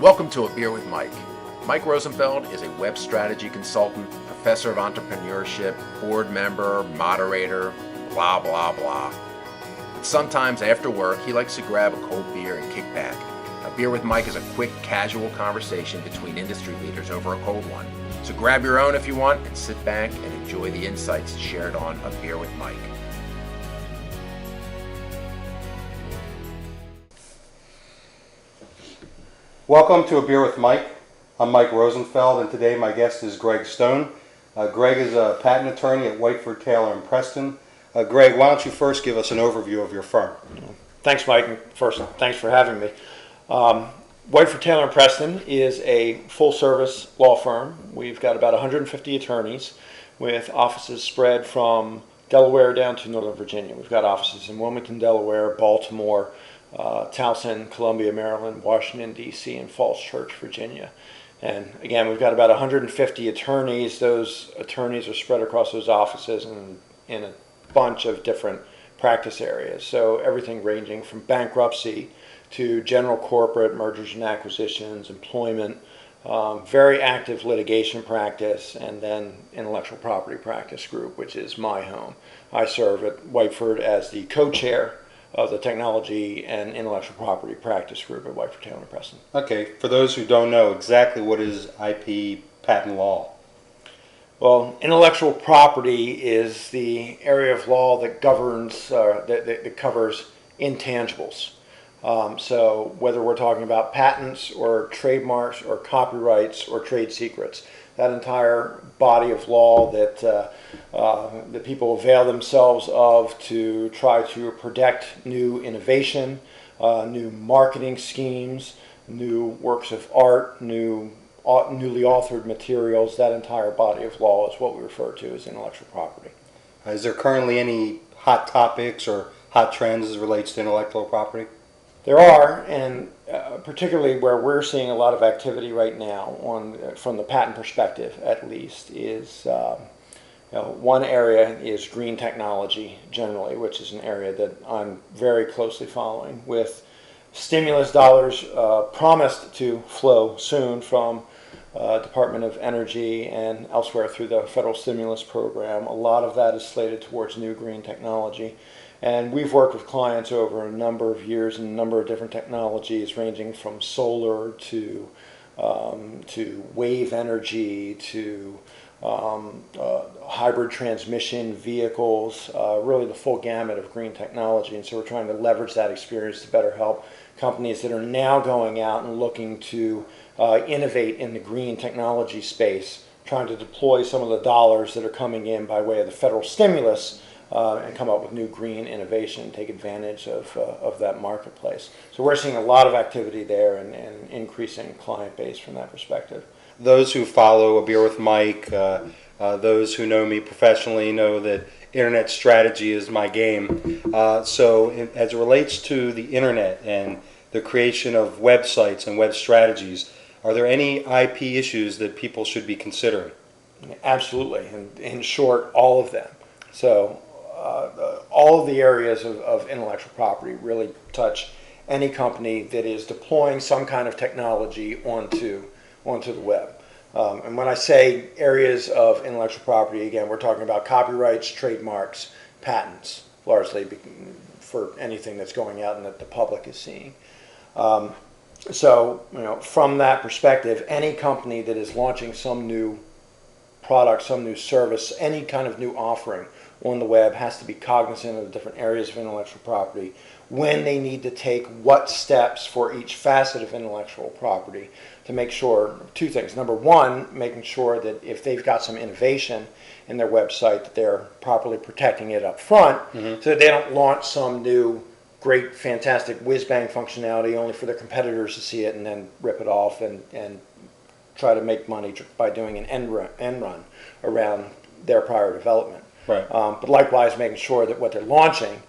Welcome to A Beer with Mike. Mike Rosenfeld is a web strategy consultant, professor of entrepreneurship, board member, moderator, blah, blah, blah. But sometimes after work, he likes to grab a cold beer and kick back. A Beer with Mike is a quick, casual conversation between industry leaders over a cold one. So grab your own if you want and sit back and enjoy the insights shared on A Beer with Mike. Welcome to A Beer with Mike. I'm Mike Rosenfeld, and today my guest is Greg Stone. Greg is a patent attorney at Whiteford, Taylor & Preston. Greg, why don't you first give us an overview of your firm? Thanks, Mike, and first, thanks for having me. Whiteford, Taylor & Preston is a full-service law firm. We've got about 150 attorneys with offices spread from Delaware down to Northern Virginia. We've got offices in Wilmington, Delaware, Baltimore, Towson, Columbia, Maryland, Washington, D.C., and Falls Church, Virginia. And again, we've got about 150 attorneys. Those attorneys are spread across those offices and in a bunch of different practice areas. So everything ranging from bankruptcy to general corporate, mergers and acquisitions, employment, very active litigation practice, and then intellectual property practice group, which is my home. I serve at Whiteford as the co-chair of the Technology and Intellectual Property Practice Group at Whiteford, Taylor & Preston. Okay, for those who don't know, exactly what is IP patent law? Well, intellectual property is the area of law that governs, that covers intangibles. So whether we're talking about patents or trademarks or copyrights or trade secrets, that entire body of law that people avail themselves of to try to protect new innovation, new marketing schemes, new works of art, newly authored materials, that entire body of law is what we refer to as intellectual property. Is there currently any hot topics or hot trends as it relates to intellectual property? There are, and particularly where we're seeing a lot of activity right now, from the patent perspective at least, is one area is green technology generally, which is an area that I'm very closely following, with stimulus dollars promised to flow soon from Department of Energy and elsewhere through the federal stimulus program. A lot of that is slated towards new green technology. And we've worked with clients over a number of years in a number of different technologies, ranging from solar to wave energy to hybrid transmission vehicles, really the full gamut of green technology. And so we're trying to leverage that experience to better help companies that are now going out and looking to innovate in the green technology space, trying to deploy some of the dollars that are coming in by way of the federal stimulus and come up with new green innovation, take advantage of that marketplace. So we're seeing a lot of activity there and increasing client base from that perspective. Those who follow A Beer with Mike, those who know me professionally know that internet strategy is my game. So as it relates to the internet and the creation of websites and web strategies, are there any IP issues that people should be considering? Absolutely, and in short, all of them. So all of the areas of intellectual property really touch any company that is deploying some kind of technology onto the web. And when I say areas of intellectual property, again, we're talking about copyrights, trademarks, patents, largely for anything that's going out and that the public is seeing. So, from that perspective, any company that is launching some new product, some new service, any kind of new offering on the web has to be cognizant of the different areas of intellectual property, when they need to take what steps for each facet of intellectual property to make sure two things. Number one, making sure that if they've got some innovation in their website, that they're properly protecting it up front, so that they don't launch some new great, fantastic whiz-bang functionality only for their competitors to see it and then rip it off and try to make money by doing an end run around their prior development. Right. But likewise, making sure that what they're launching,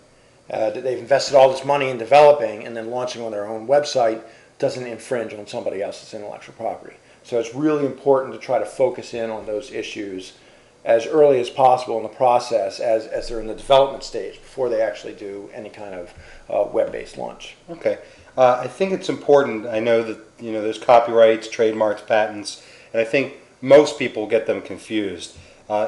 that they've invested all this money in developing and then launching on their own website, doesn't infringe on somebody else's intellectual property. So it's really important to try to focus in on those issues as early as possible in the process, as they're in the development stage, before they actually do any kind of web-based launch. Okay. I think it's important. I know that there's copyrights, trademarks, patents, and I think most people get them confused.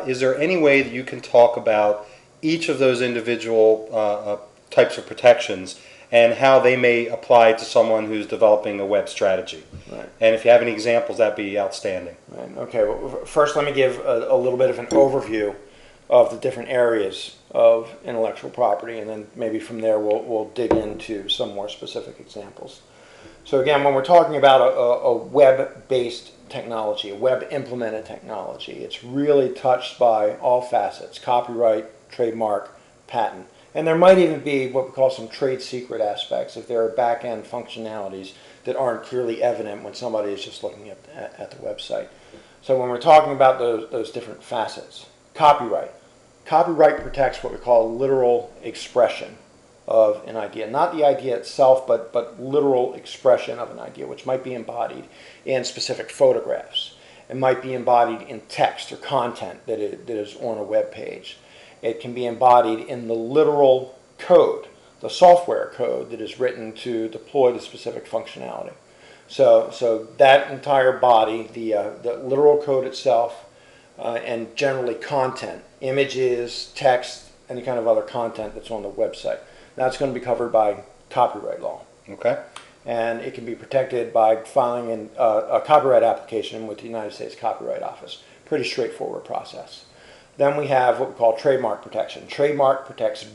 Is there any way that you can talk about each of those individual types of protections and how they may apply to someone who's developing a web strategy? Right. And if you have any examples, that'd be outstanding. Right. Okay. Well, first, let me give a little bit of an overview of the different areas of intellectual property, and then maybe from there we'll dig into some more specific examples. So again, when we're talking about a web-based technology, a web-implemented technology, it's really touched by all facets: copyright, trademark, patent. And there might even be what we call some trade secret aspects if there are back-end functionalities that aren't clearly evident when somebody is just looking at the website. So when we're talking about those different facets, copyright. Copyright protects what we call literal expression of an idea. Not the idea itself, but literal expression of an idea, which might be embodied in specific photographs. It might be embodied in text or content that is on a web page. It can be embodied in the literal code, the software code that is written to deploy the specific functionality. So that entire body, the literal code itself, and generally content, images, text, any kind of other content that's on the website. That's going to be covered by copyright law. Okay. And it can be protected by filing a copyright application with the United States Copyright Office. Pretty straightforward process. Then we have what we call trademark protection. Trademark protects a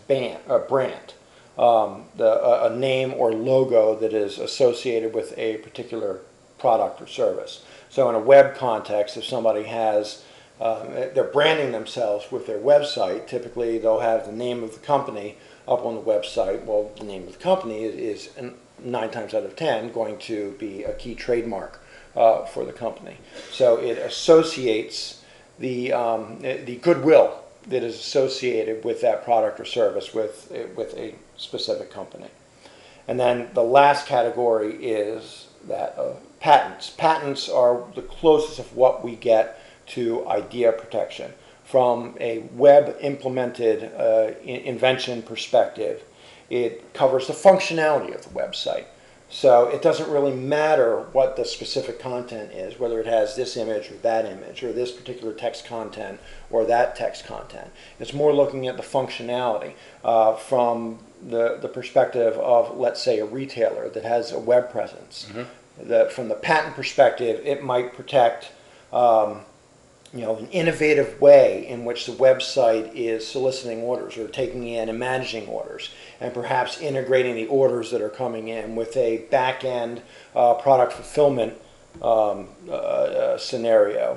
brand, a name or logo that is associated with a particular product or service. So in a web context, if somebody has, they're branding themselves with their website, typically they'll have the name of the company up on the website. Well, the name of the company is 9 times out of 10 going to be a key trademark for the company. So it associates the goodwill that is associated with that product or service with a specific company. And then the last category is that of patents. Patents are the closest of what we get to idea protection. From a web implemented invention perspective, it covers the functionality of the website. So it doesn't really matter what the specific content is, whether it has this image or that image, or this particular text content or that text content. It's more looking at the functionality from the perspective of, let's say, a retailer that has a web presence. Mm-hmm. From the patent perspective, it might protect an innovative way in which the website is soliciting orders or taking in and managing orders, and perhaps integrating the orders that are coming in with a back-end product fulfillment scenario,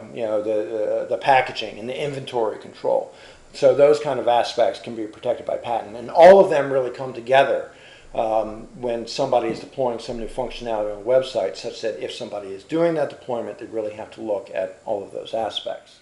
the packaging and the inventory control. So those kind of aspects can be protected by patent, and all of them really come together when somebody is deploying some new functionality on a website, such that if somebody is doing that deployment, they really have to look at all of those aspects.